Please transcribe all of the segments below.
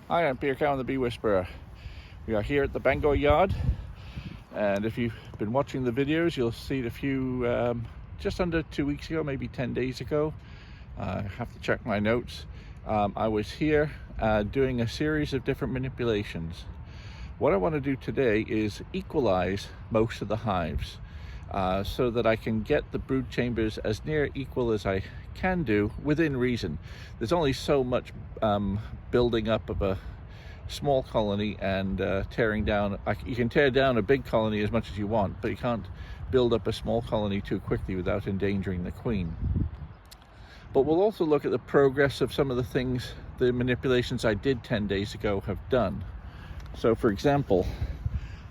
Hi, I'm Peter Cowan, the Bee Whisperer. We are here at the Bangor yard, and if you've been watching the videos, you'll see a few just under 2 weeks ago, maybe 10 days ago. I have to check my notes. I was here doing a series of different manipulations. What I want to do today is equalize most of the hives so that I can get the brood chambers as near equal as I can do within reason. There's only so much building up of a small colony and tearing down. You can tear down a big colony as much as you want, but you can't build up a small colony too quickly without endangering the queen. But we'll also look at the progress of some of the things, the manipulations I did 10 days ago have done. So for example,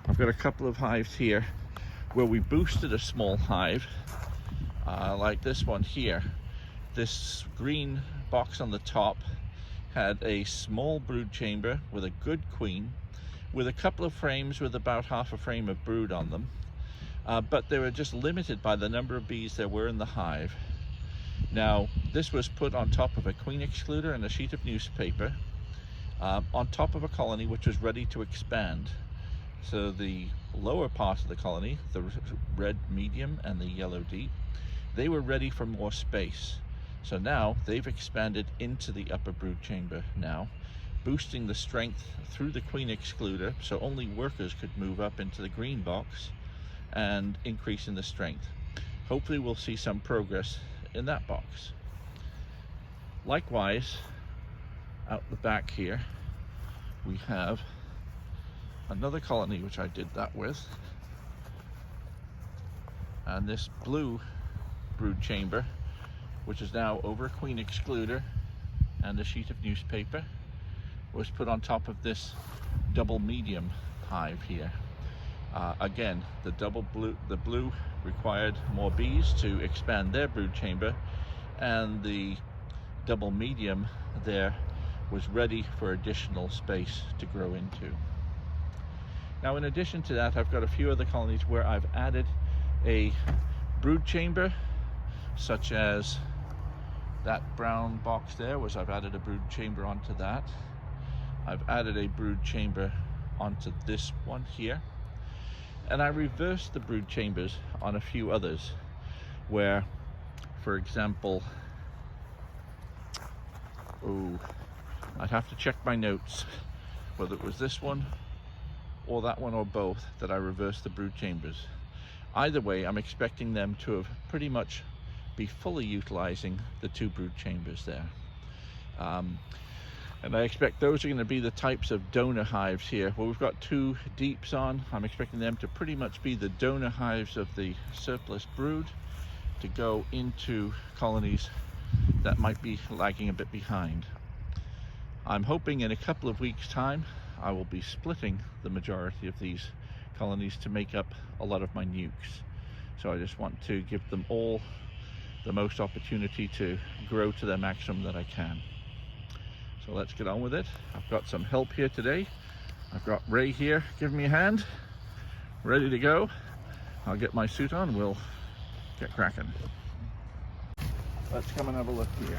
I've got a couple of hives here where we boosted a small hive, like this one here. This green box on the top had a small brood chamber with a good queen, with a couple of frames with about half a frame of brood on them, but they were just limited by the number of bees there were in the hive. Now, this was put on top of a queen excluder and a sheet of newspaper, on top of a colony which was ready to expand. So the lower part of the colony, the red medium and the yellow deep, they were ready for more space. So now they've expanded into the upper brood chamber now, boosting the strength through the queen excluder so only workers could move up into the green box and increasing the strength. Hopefully we'll see some progress in that box. Likewise, out the back here, we have another colony which I did that with, and this blue brood chamber, which is now over a queen excluder and a sheet of newspaper, was put on top of this double medium hive here. Again, the blue required more bees to expand their brood chamber, and the double medium there was ready for additional space to grow into. Now, in addition to that, I've got a few other colonies where I've added a brood chamber, such as that brown box there was I've added a brood chamber onto that. I've added a brood chamber onto this one here. And I reversed the brood chambers on a few others where, for example, I'd have to check my notes whether it was this one or that one or both that I reversed the brood chambers. Either way, I'm expecting them to have pretty much be fully utilizing the two brood chambers there. And I expect those are going to be the types of donor hives here. Well, we've got two deeps on. I'm expecting them to pretty much be the donor hives of the surplus brood to go into colonies that might be lagging a bit behind. I'm hoping in a couple of weeks' time I will be splitting the majority of these colonies to make up a lot of my nukes. So I just want to give them all the most opportunity to grow to their maximum that I can. So let's get on with it. I've got some help here today. I've got Ray here giving me a hand, ready to go. I'll get my suit on, we'll get cracking. Let's come and have a look here.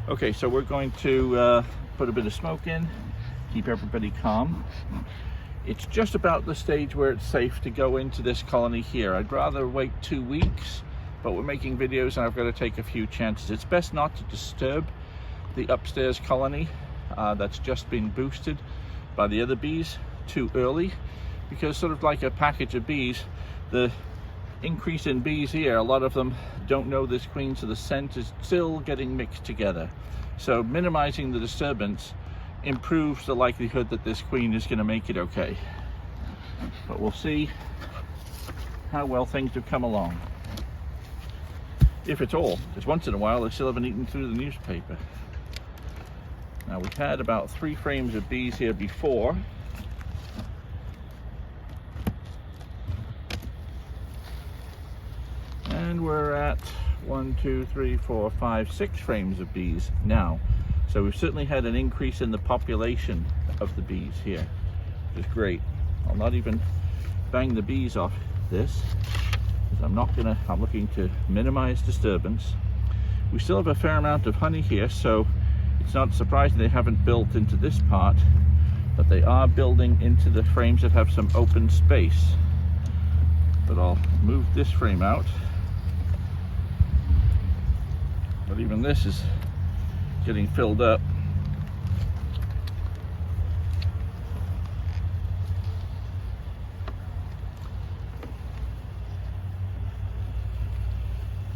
Okay, so we're going to put a bit of smoke in, keep everybody calm. It's just about the stage where it's safe to go into this colony here. I'd rather wait 2 weeks, but we're making videos and I've got to take a few chances. It's best not to disturb the upstairs colony that's just been boosted by the other bees too early, because sort of like a package of bees, the increase in bees here, a lot of them don't know this queen, so the scent is still getting mixed together. So minimizing the disturbance improves the likelihood that this queen is going to make it okay. But we'll see how well things have come along, if at all, because once in a while they still haven't eaten through the newspaper. Now, we've had about 3 frames of bees here before, and we're at 1, 2, 3, 4, 5, 6 frames of bees now. So we've certainly had an increase in the population of the bees here, which is great. I'll not even bang the bees off this, So I'm looking to minimize disturbance. We still have a fair amount of honey here, so it's not surprising they haven't built into this part, but they are building into the frames that have some open space. But I'll move this frame out. But even this is getting filled up.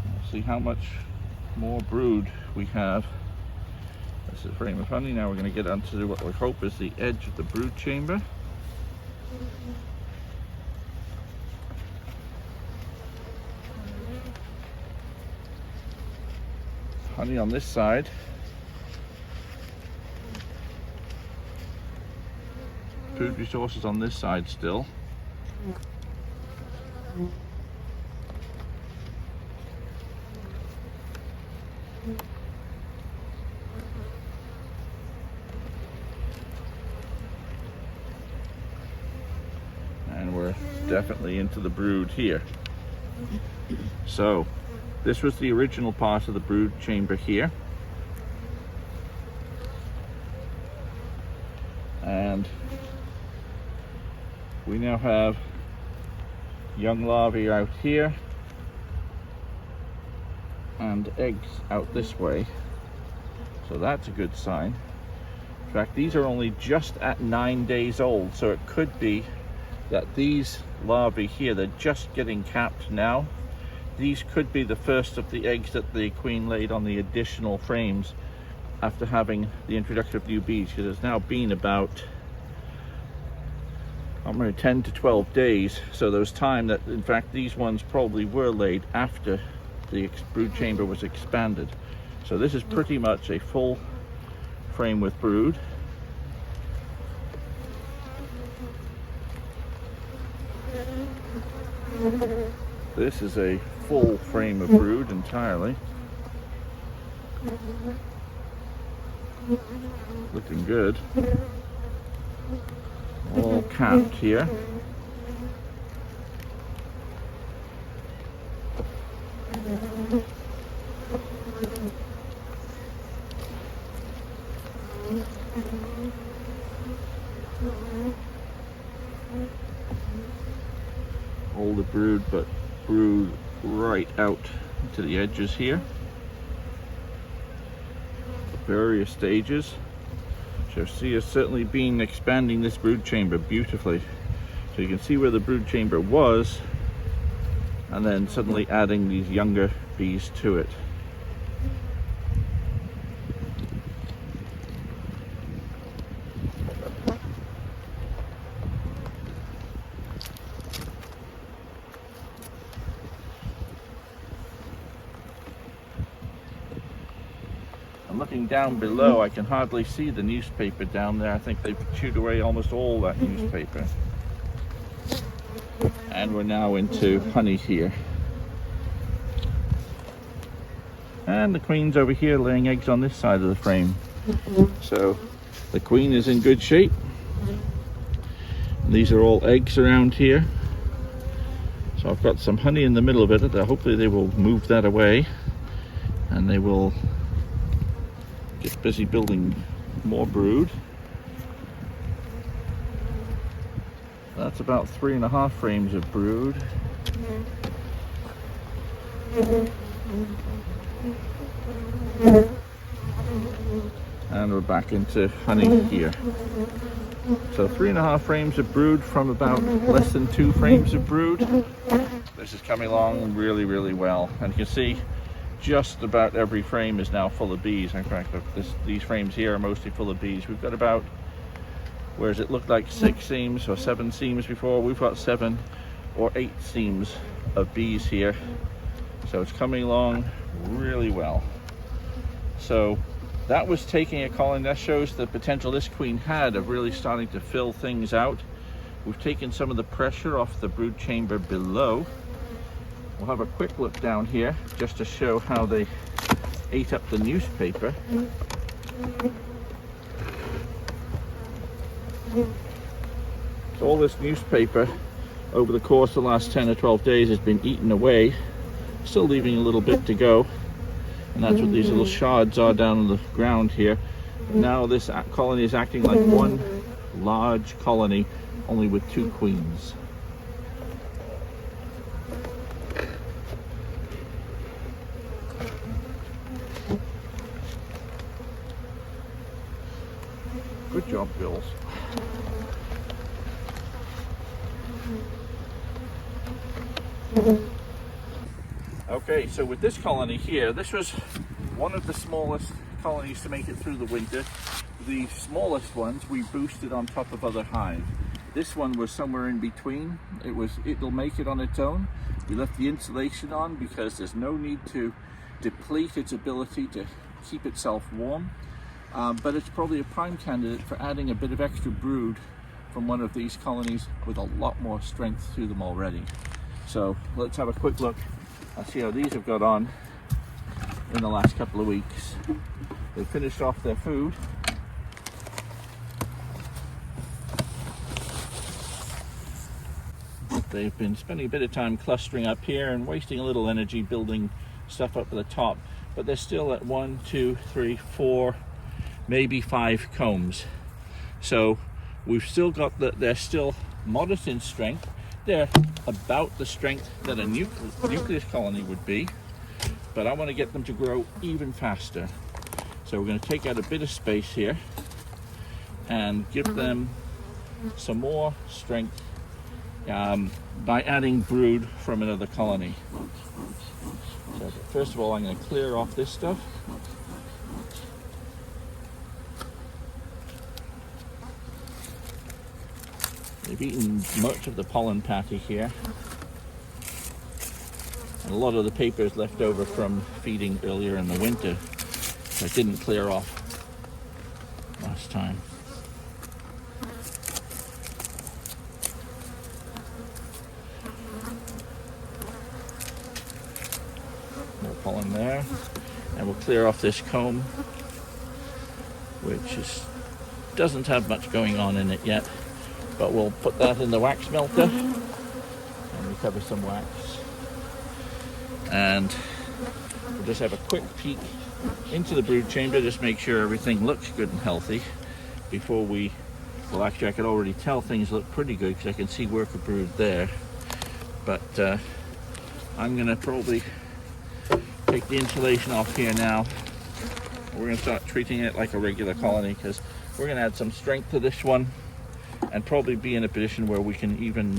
We'll see how much more brood we have. This is a frame of honey. Now we're going to get onto what we hope is the edge of the brood chamber. Honey on this side. Food resources on this side still. And we're definitely into the brood here. So this was the original part of the brood chamber here. And we now have young larvae out here and eggs out this way. So that's a good sign. In fact, these are only just at 9 days old, so it could be that these larvae here, they're just getting capped now. These could be the first of the eggs that the queen laid on the additional frames after having the introduction of new bees, because it's now been about 10 to 12 days. So there was time that, in fact, these ones probably were laid after the brood chamber was expanded. So this is pretty much a full frame with brood. This is a full frame of brood entirely. Looking good. All capped here. All the brood, but brood right out to the edges here. Various stages. So see, it's certainly been expanding this brood chamber beautifully. So you can see where the brood chamber was, and then suddenly adding these younger bees to it. Looking down below, I can hardly see the newspaper down there. I think they've chewed away almost all that newspaper. And we're now into honey here. And the queen's over here laying eggs on this side of the frame. So the queen is in good shape. And these are all eggs around here. So I've got some honey in the middle of it. Hopefully they will move that away, and they will get busy building more brood. That's about 3.5 frames of brood. And we're back into honey here. So 3.5 frames of brood from about less than 2 frames of brood. This is coming along really, really well. And you can see just about every frame is now full of bees. In fact, these frames here are mostly full of bees. We've got about, whereas it looked like 6 seams or 7 seams before, we've got 7 or 8 seams of bees here. So it's coming along really well. So that was taking a colony. That shows the potential this queen had of really starting to fill things out. We've taken some of the pressure off the brood chamber below. We'll have a quick look down here just to show how they ate up the newspaper. So all this newspaper over the course of the last 10 or 12 days has been eaten away, still leaving a little bit to go. And that's what these little shards are down on the ground here. Now this colony is acting like one large colony, only with 2 queens. Good job, Bills. Okay, so with this colony here, this was one of the smallest colonies to make it through the winter. The smallest ones we boosted on top of other hives. This one was somewhere in between. It'll make it on its own. We left the insulation on because there's no need to deplete its ability to keep itself warm. But it's probably a prime candidate for adding a bit of extra brood from one of these colonies with a lot more strength to them already. So let's have a quick look. I'll see how these have got on in the last couple of weeks. They finished off their food. They've been spending a bit of time clustering up here and wasting a little energy building stuff up at the top, but they're still at 1, 2, 3, 4, maybe 5 combs. So we've still got they're still modest in strength. They're about the strength that a nucleus colony would be, but I want to get them to grow even faster. So we're going to take out a bit of space here and give them some more strength by adding brood from another colony. So first of all, I'm going to clear off this stuff. They've eaten much of the pollen patty here. And a lot of the paper is left over from feeding earlier in the winter, which I didn't clear off last time. More pollen there. And we'll clear off this comb, which doesn't have much going on in it yet. But we'll put that in the wax melter and recover some wax. And we'll just have a quick peek into the brood chamber, just make sure everything looks good and healthy before well actually I can already tell things look pretty good because I can see worker brood there. But I'm going to probably take the insulation off here now. We're going to start treating it like a regular colony because we're going to add some strength to this one and probably be in a position where we can even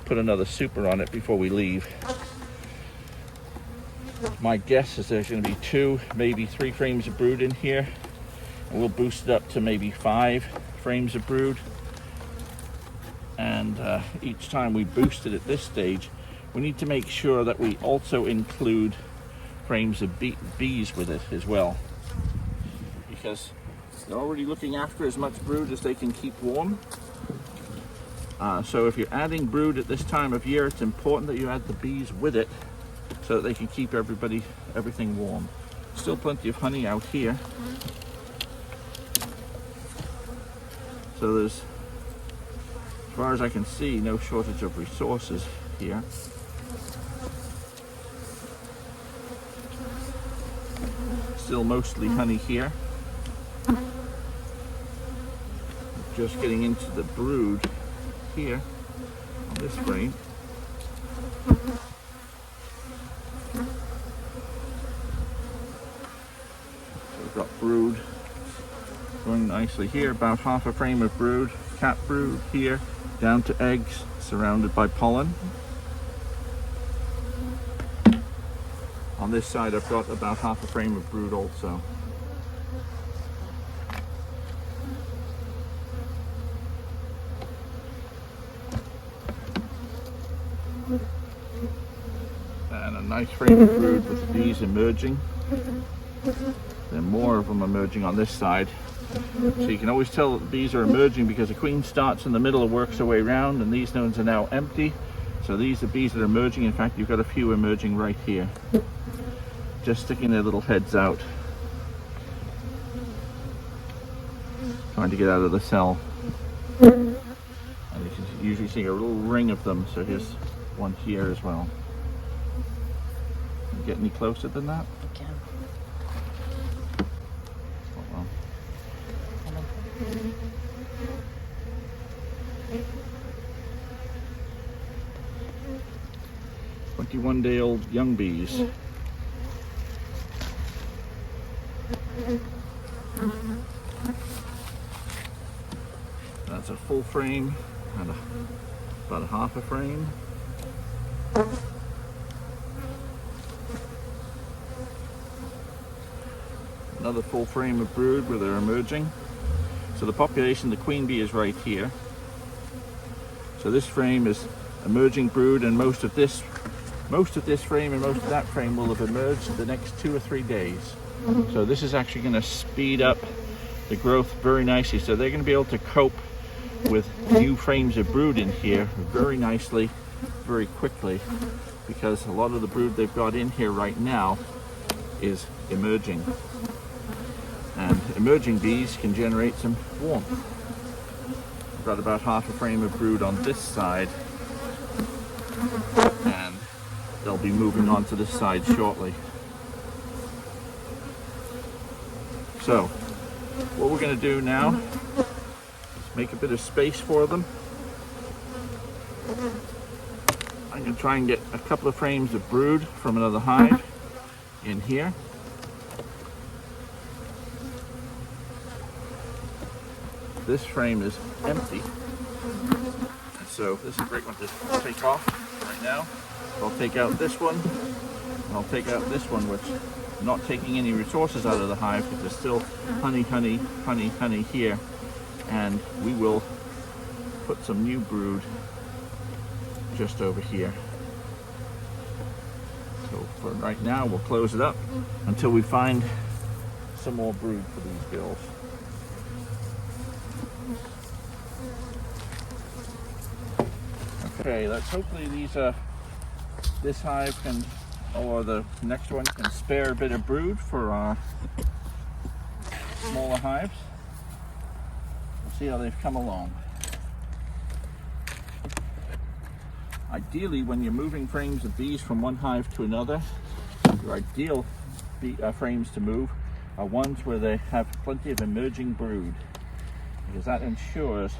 put another super on it before we leave. My guess is there's going to be 2, maybe 3 frames of brood in here, and we'll boost it up to maybe 5 frames of brood. And each time we boost it at this stage, we need to make sure that we also include frames of bees with it as well, because they're already looking after as much brood as they can keep warm. So if you're adding brood at this time of year, it's important that you add the bees with it so that they can keep everything warm. Still plenty of honey out here. So there's, as far as I can see, no shortage of resources here. Still mostly honey here. Just getting into the brood here on this frame. So we've got brood going nicely here, about half a frame of brood, cat brood here, down to eggs surrounded by pollen. On this side I've got about half a frame of brood also. And a nice frame of brood with the bees emerging. There are more of them emerging on this side. So you can always tell that the bees are emerging because the queen starts in the middle and works her way around, and these ones are now empty. So these are bees that are emerging. In fact, you've got a few emerging right here, just sticking their little heads out, trying to get out of the cell. And usually see a little ring of them, so here's one here as well. Can you get any closer than that? I can. Oh, well. Come on. 21-day-old young bees. That's a full frame and about a half a frame. Another full frame of brood where they're emerging. So the population, the queen bee is right here. So this frame is emerging brood, and most of this frame and most of that frame will have emerged in the next 2 or 3 days. So this is actually going to speed up the growth very nicely. So they're going to be able to cope with new frames of brood in here very nicely, very quickly, because a lot of the brood they've got in here right now is emerging. And emerging bees can generate some warmth. I've got about half a frame of brood on this side, and they'll be moving on to this side shortly. So what we're going to do now is make a bit of space for them. I'm going to try and get a couple of frames of brood from another hive in here. This frame is empty, and so this is a great one to take off right now. I'll take out this one, and I'll take out this one, which I'm not taking any resources out of the hive because there's still honey, honey, honey, honey here, and we will put some new brood just over here. So for right now, we'll close it up until we find some more brood for these girls. Okay, let's hopefully this hive can, or the next one can spare a bit of brood for our smaller hives. We'll see how they've come along. Ideally, when you're moving frames of bees from one hive to another, your ideal frames to move are ones where they have plenty of emerging brood, because that ensures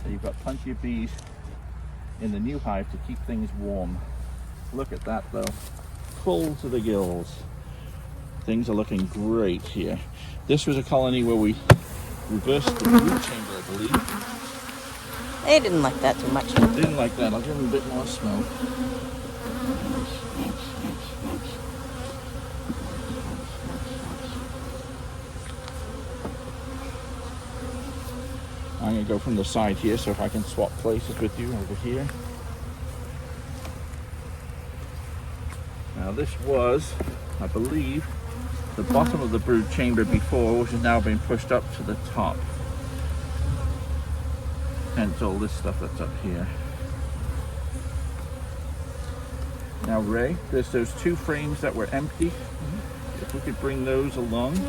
that you've got plenty of bees in the new hive to keep things warm. Look at that though, full to the gills. Things are looking great here. This was a colony where we reversed the brood chamber, I believe. They didn't like that too much. Didn't like that. I'll give them a bit more smoke. I'm going to go from the side here, so if I can swap places with you over here. Now this was, I believe, the bottom of the brood chamber before, which has now been pushed up to the top. Hence all this stuff that's up here. Now Ray, there's those 2 frames that were empty. If we could bring those along.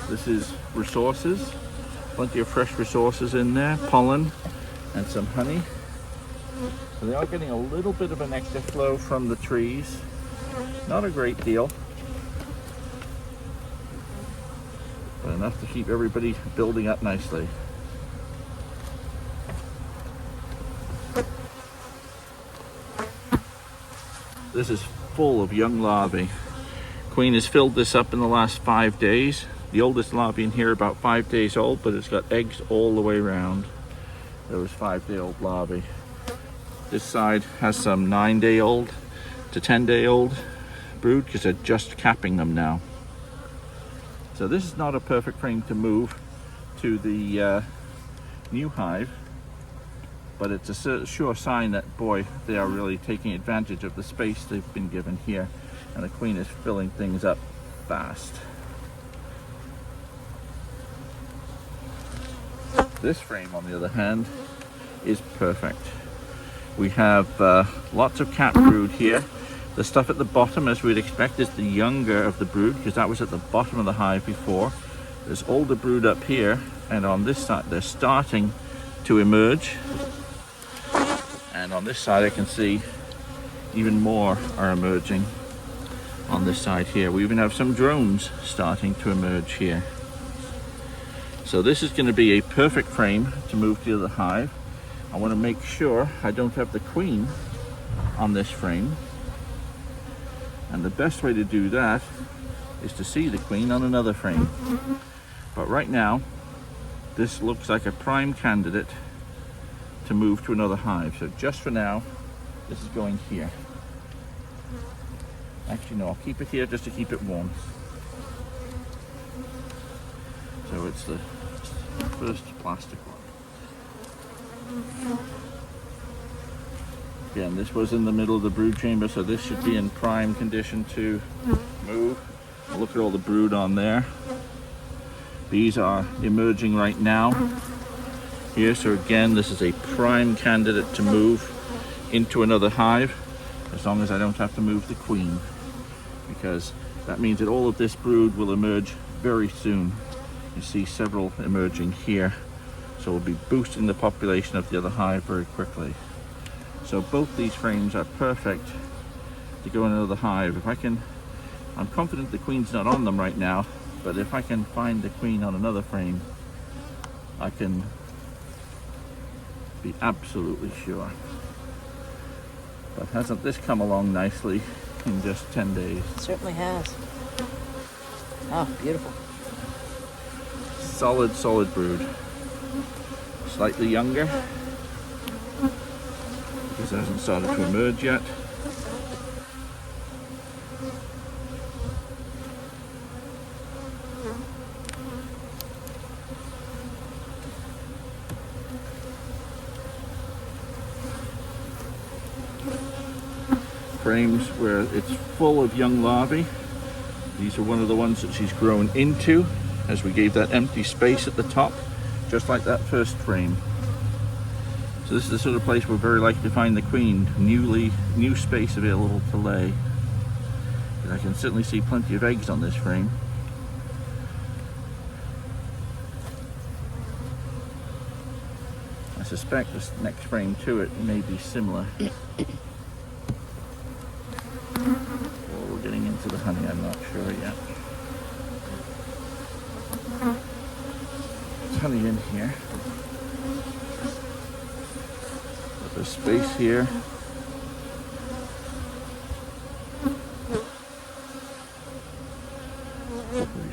This is resources. Plenty of fresh resources in there, pollen and some honey. So they are getting a little bit of a nectar flow from the trees. Not a great deal, but enough to keep everybody building up nicely. This is full of young larvae. Queen has filled this up in the last 5 days. The oldest larvae in here are about 5 days old, but it's got eggs all the way around. Those 5-day-old larvae. This side has some 9-day-old to 10-day-old brood because they're just capping them now. So this is not a perfect frame to move to the new hive, but it's a sure sign that, boy, they are really taking advantage of the space they've been given here, and the queen is filling things up fast. This frame, on the other hand, is perfect. We have lots of cap brood here. The stuff at the bottom, as we'd expect, is the younger of the brood, because that was at the bottom of the hive before. There's older brood up here, and on this side they're starting to emerge. And on this side I can see even more are emerging on this side here. We even have some drones starting to emerge here. So this is going to be a perfect frame to move to the other hive. I want to make sure I don't have the queen on this frame. And the best way to do that is to see the queen on another frame. But right now, this looks like a prime candidate to move to another hive. So just for now, this is going here. Actually, no, I'll keep it here just to keep it warm. So it's the first plastic one. Again, this was in the middle of the brood chamber, so this should be in prime condition to move. Look at all the brood on there. These are emerging right now here, so again, this is a prime candidate to move into another hive, as long as I don't have to move the queen, because that means that all of this brood will emerge very soon. You see several emerging here, so we'll be boosting the population of the other hive very quickly. So both these frames are perfect to go in another hive. If I can, I'm confident the queen's not on them right now, but if I can find the queen on another frame, I can be absolutely sure. But hasn't this come along nicely in just 10 days? It certainly has. Oh, beautiful. Solid brood. Slightly younger, because it hasn't started to emerge yet. Frames where it's full of young larvae. These are one of the ones that she's grown into as we gave that empty space at the top, just like that first frame. So this is the sort of place we're very likely to find the queen, new space available to lay. And I can certainly see plenty of eggs on this frame. I suspect this next frame to it may be similar. Or we're getting into the honey, I'm not sure yet. There's honey in here. But there's space here.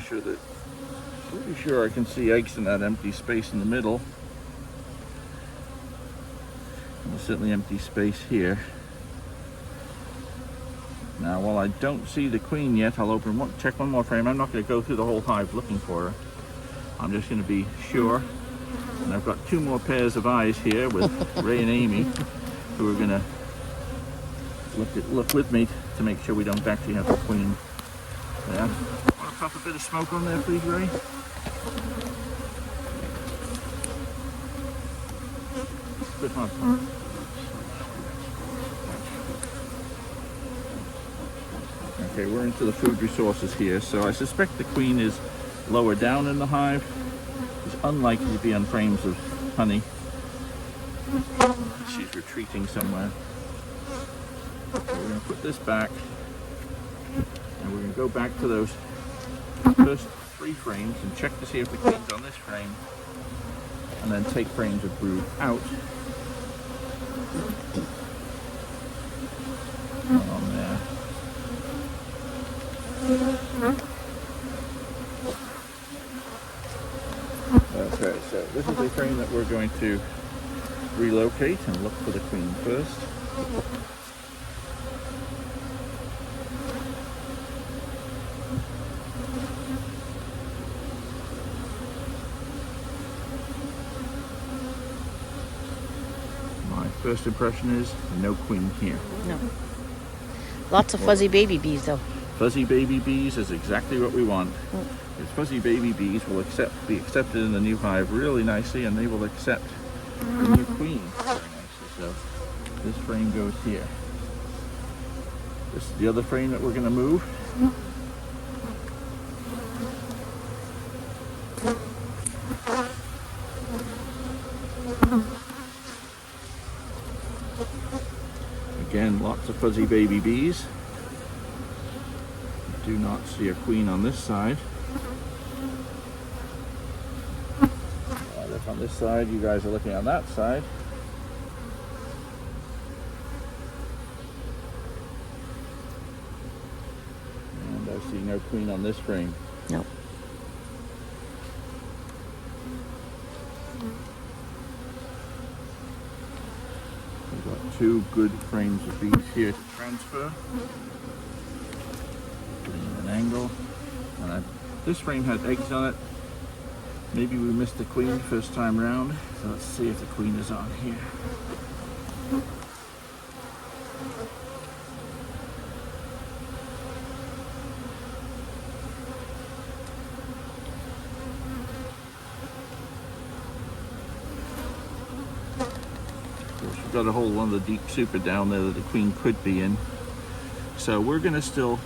Pretty sure I can see eggs in that empty space in the middle. And there's certainly empty space here. Now, while I don't see the queen yet, I'll check one more frame. I'm not going to go through the whole hive looking for her. I'm just going to be sure. And I've got two more pairs of eyes here with Ray and Amy, who are going to look with me to make sure we don't actually have the queen there. Want to pop a bit of smoke on there, please, Ray? Bit hard. Okay, we're into the food resources here, so I suspect the queen is lower down in the hive. She's unlikely to be on frames of honey. She's retreating somewhere. So we're going to put this back, and we're going to go back to those first three frames and check to see if the queen's on this frame, and then take frames of brood out. Not on there. Okay, so this is a frame that we're going to relocate and look for the queen first. My first impression is no queen here. No. Lots of fuzzy baby bees, though. Fuzzy baby bees is exactly what we want. Because fuzzy baby bees will be accepted in the new hive really nicely, and they will accept the new queen very nicely. So this frame goes here. This is the other frame that we're going to move. fuzzy baby bees. Do not see a queen on this side. I look on this side, you guys are looking on that side. And I see no queen on this frame. Nope. We've got two good frames of bees here to transfer. Putting in an angle. And this frame had eggs on it. Maybe we missed the queen first time round. So let's see if the queen is on here. We've got a whole lot of deep super down there that the queen could be in. So we're going to still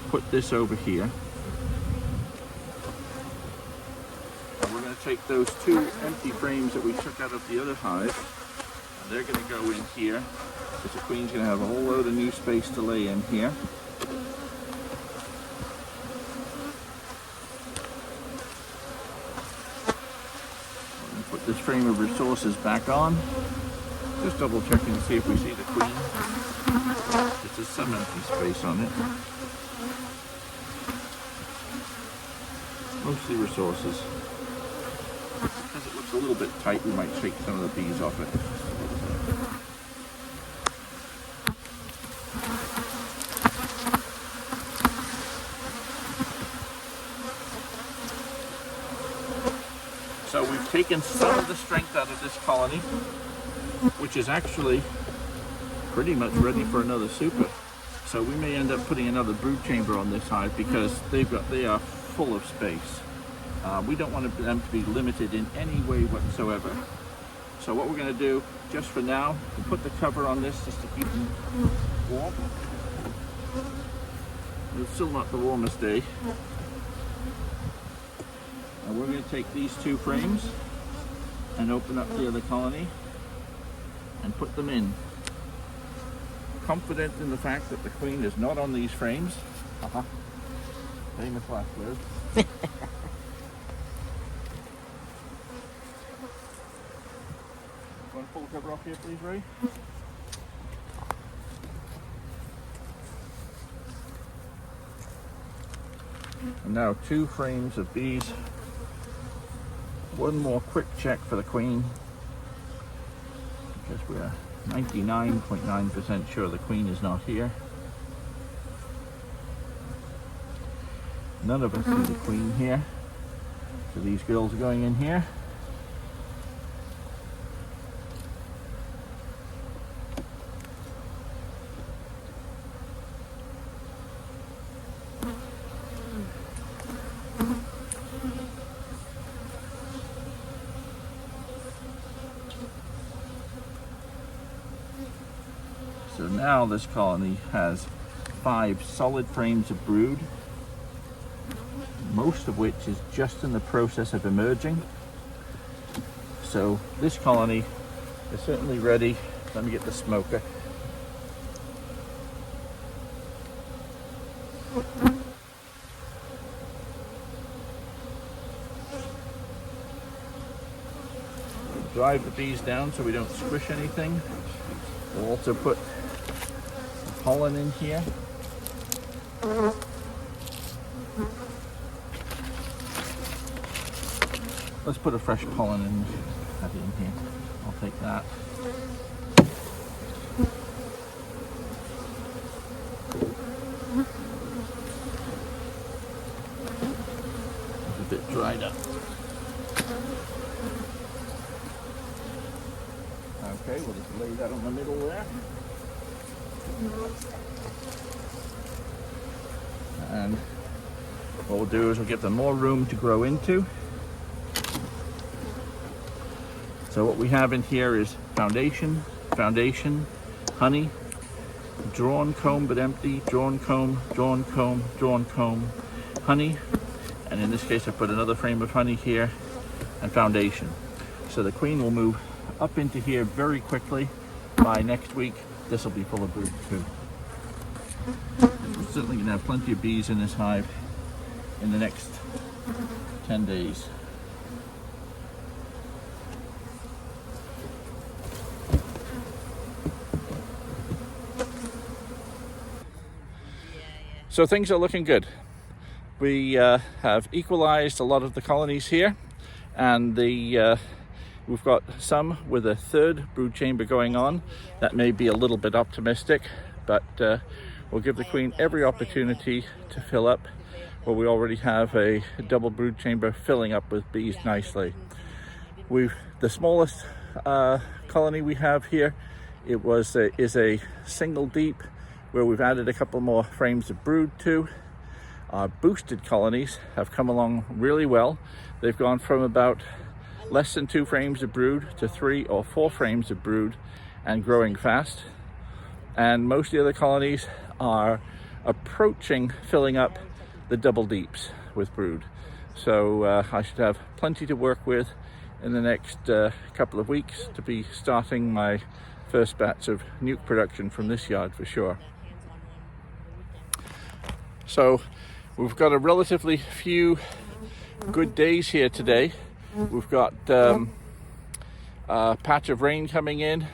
put this over here. And we're going to take those two empty frames that we took out of the other hive, and they're going to go in here, because the queen's going to have a whole load of new space to lay in here. Put this frame of resources back on. Just double checking to see if we see the queen. There's some empty space on it. Mostly resources. Because it looks a little bit tight, we might take some of the bees off it. So we've taken some of the strength out of this colony, which is actually pretty much ready for another super. So we may end up putting another brood chamber on this hive because they are full of space. We don't want them to be limited in any way whatsoever. So what we're going to do, just for now, we'll put the cover on this just to keep them warm. It's still not the warmest day. And we're going to take these two frames and open up the other colony and put them in. Confident in the fact that the queen is not on these frames. Famous last word. Want to pull the cover off here, please, Ray? And now two frames of bees. One more quick check for the queen, because we're 99.9% sure the queen is not here. None of us see the queen here, so these girls are going in here. So now this colony has 5 solid frames of brood, most of which is just in the process of emerging. So this colony is certainly ready. Let me get the smoker. Drive the bees down so we don't squish anything. We'll also put pollen in here. Let's put a fresh pollen in here. I'll take that. It's a bit dried up. Okay, we'll just lay that on the middle there. And what we'll do is we'll give them more room to grow into. So what we have in here is foundation, honey, drawn comb but empty, drawn comb, drawn comb, drawn comb, honey, and in this case I put another frame of honey here, and foundation. So the queen will move up into here very quickly. By next week, this will be full of brood too. We're certainly going to have plenty of bees in this hive in the next 10 days. So things are looking good. We have equalized a lot of the colonies here, and we've got some with a third brood chamber going on. That may be a little bit optimistic, but we'll give the queen every opportunity to fill up, where we already have a double brood chamber filling up with bees nicely. The smallest colony we have here, is a single deep, where we've added a couple more frames of brood to. Our boosted colonies have come along really well. They've gone from about less than 2 frames of brood to 3 or 4 frames of brood, and growing fast. And most of the other colonies are approaching filling up the double deeps with brood. So I should have plenty to work with in the next couple of weeks to be starting my first batch of nuke production from this yard for sure. So we've got a relatively few good days here today. We've got a patch of rain coming in.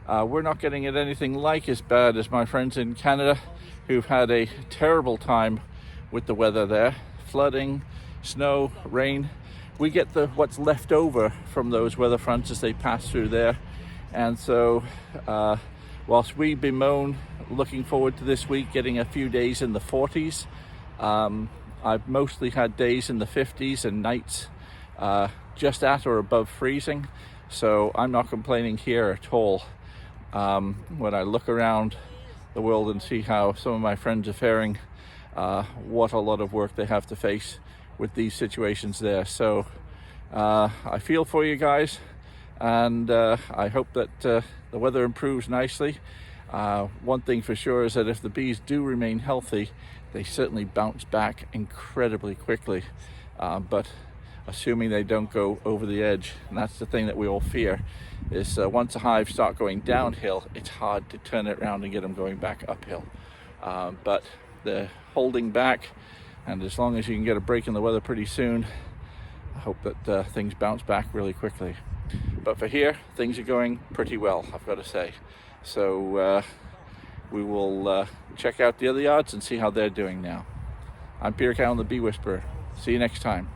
We're not getting it anything like as bad as my friends in Canada, who've had a terrible time with the weather there. Flooding, snow, rain. We get what's left over from those weather fronts as they pass through there. And so whilst we bemoan looking forward to this week getting a few days in the 40s, I've mostly had days in the 50s and nights just at or above freezing, so I'm not complaining here at all. When I look around the world and see how some of my friends are faring, what a lot of work they have to face with these situations there. So I feel for you guys, and I hope that the weather improves nicely. One thing for sure is that if the bees do remain healthy, they certainly bounce back incredibly quickly, but assuming they don't go over the edge. And that's the thing that we all fear, is once a hive start going downhill, it's hard to turn it around and get them going back uphill. But they're holding back, and as long as you can get a break in the weather pretty soon, I hope that things bounce back really quickly. But for here, things are going pretty well, I've got to say. So we will check out the other yards and see how they're doing now. I'm Peter Cowan, the Bee Whisperer. See you next time.